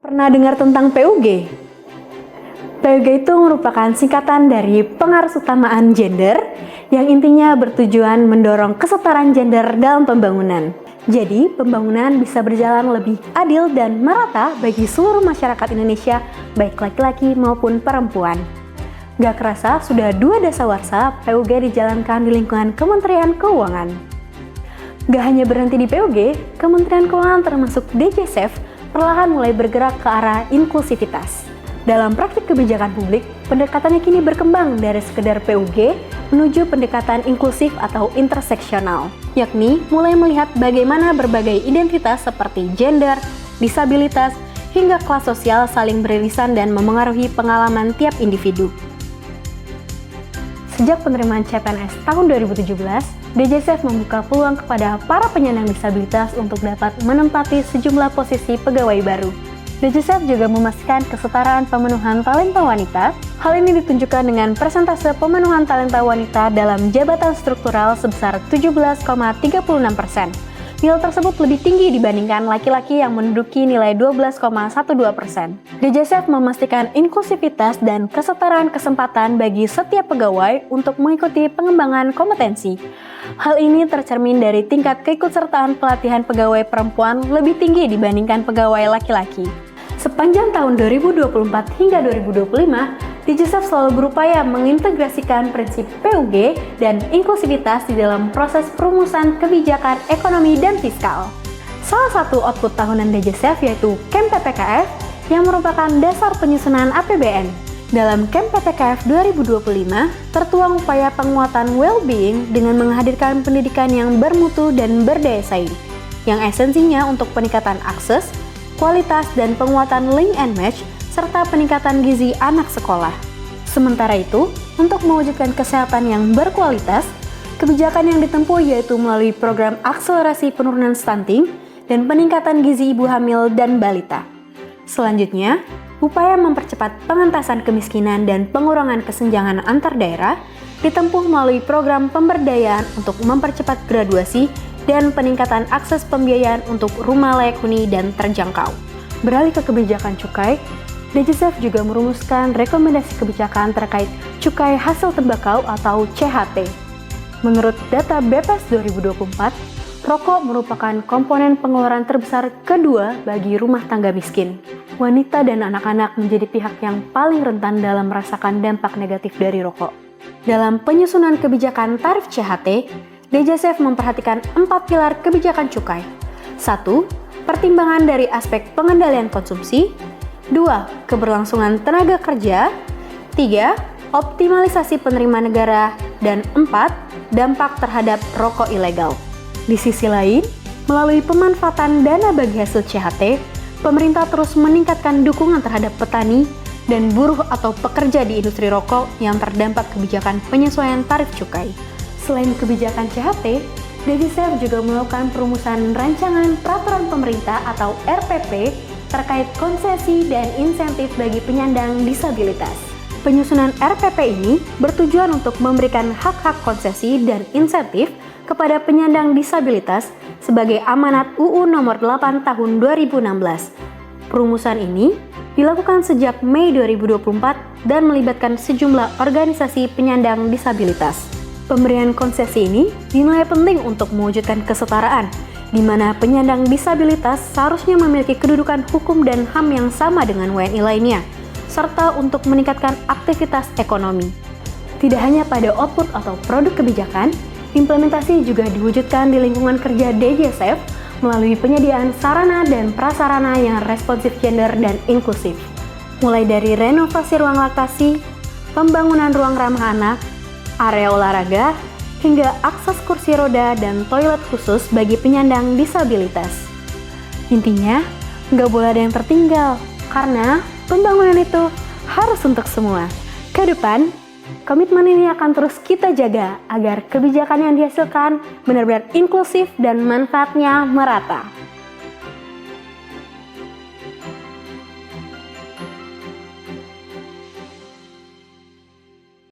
Pernah dengar tentang PUG? PUG itu merupakan singkatan dari pengarus utamaan gender yang intinya bertujuan mendorong kesetaraan gender dalam pembangunan. Jadi, pembangunan bisa berjalan lebih adil dan merata bagi seluruh masyarakat Indonesia, baik laki-laki maupun perempuan. Gak kerasa, sudah 2 dasawarsa PUG dijalankan di lingkungan Kementerian Keuangan. Gak hanya berhenti di PUG, Kementerian Keuangan termasuk DJSF perlahan mulai bergerak ke arah inklusivitas. Dalam praktik kebijakan publik, pendekatannya kini berkembang dari sekedar PUG menuju pendekatan inklusif atau interseksional, yakni mulai melihat bagaimana berbagai identitas seperti gender, disabilitas, hingga kelas sosial saling beririsan dan memengaruhi pengalaman tiap individu. Sejak penerimaan CPNS tahun 2017, DJSF membuka peluang kepada para penyandang disabilitas untuk dapat menempati sejumlah posisi pegawai baru. DJSF juga memastikan kesetaraan pemenuhan talenta wanita. Hal ini ditunjukkan dengan persentase pemenuhan talenta wanita dalam jabatan struktural sebesar 17,36%. Nilai tersebut lebih tinggi dibandingkan laki-laki yang menduduki nilai 12,12%. DJSF memastikan inklusivitas dan kesetaraan kesempatan bagi setiap pegawai untuk mengikuti pengembangan kompetensi. Hal ini tercermin dari tingkat keikutsertaan pelatihan pegawai perempuan lebih tinggi dibandingkan pegawai laki-laki. Sepanjang tahun 2024 hingga 2025, DJSF selalu berupaya mengintegrasikan prinsip PUG dan inklusivitas di dalam proses perumusan kebijakan ekonomi dan fiskal. Salah satu output tahunan DJSF yaitu KEM PPKF yang merupakan dasar penyusunan APBN. Dalam KEM PPKF 2025, tertuang upaya penguatan well-being dengan menghadirkan pendidikan yang bermutu dan berdaya saing, yang esensinya untuk peningkatan akses, kualitas, dan penguatan link and match, serta peningkatan gizi anak sekolah. Sementara itu, untuk mewujudkan kesehatan yang berkualitas, kebijakan yang ditempuh yaitu melalui program akselerasi penurunan stunting dan peningkatan gizi ibu hamil dan balita. Selanjutnya, upaya mempercepat pengentasan kemiskinan dan pengurangan kesenjangan antar daerah ditempuh melalui program pemberdayaan untuk mempercepat graduasi dan peningkatan akses pembiayaan untuk rumah layak huni dan terjangkau. Beralih ke kebijakan cukai, DJSF juga merumuskan rekomendasi kebijakan terkait cukai hasil tembakau atau CHT. Menurut data BPS 2024, rokok merupakan komponen pengeluaran terbesar kedua bagi rumah tangga miskin. Wanita dan anak-anak menjadi pihak yang paling rentan dalam merasakan dampak negatif dari rokok. Dalam penyusunan kebijakan tarif CHT, DJSF memperhatikan 4 pilar kebijakan cukai. 1. Pertimbangan dari aspek pengendalian konsumsi. 2. Keberlangsungan tenaga kerja. 3. Optimalisasi penerimaan negara. Dan 4. Dampak terhadap rokok ilegal. Di sisi lain, melalui pemanfaatan dana bagi hasil CHT, pemerintah terus meningkatkan dukungan terhadap petani dan buruh atau pekerja di industri rokok yang terdampak kebijakan penyesuaian tarif cukai. Selain kebijakan CHT, DJSF juga melakukan perumusan rancangan peraturan pemerintah atau RPP terkait konsesi dan insentif bagi penyandang disabilitas. Penyusunan RPP ini bertujuan untuk memberikan hak-hak konsesi dan insentif kepada penyandang disabilitas sebagai amanat UU Nomor 8 Tahun 2016. Perumusan ini dilakukan sejak Mei 2024 dan melibatkan sejumlah organisasi penyandang disabilitas. Pemberian konsesi ini dinilai penting untuk mewujudkan kesetaraan, di mana penyandang disabilitas seharusnya memiliki kedudukan hukum dan HAM yang sama dengan WNI lainnya, serta untuk meningkatkan aktivitas ekonomi. Tidak hanya pada output atau produk kebijakan, implementasi juga diwujudkan di lingkungan kerja DJSF melalui penyediaan sarana dan prasarana yang responsif gender dan inklusif. Mulai dari renovasi ruang laktasi, pembangunan ruang ramah anak, area olahraga, hingga akses kursi roda dan toilet khusus bagi penyandang disabilitas. Intinya, nggak boleh ada yang tertinggal, karena pembangunan itu harus untuk semua. Ke depan, komitmen ini akan terus kita jaga agar kebijakan yang dihasilkan benar-benar inklusif dan manfaatnya merata.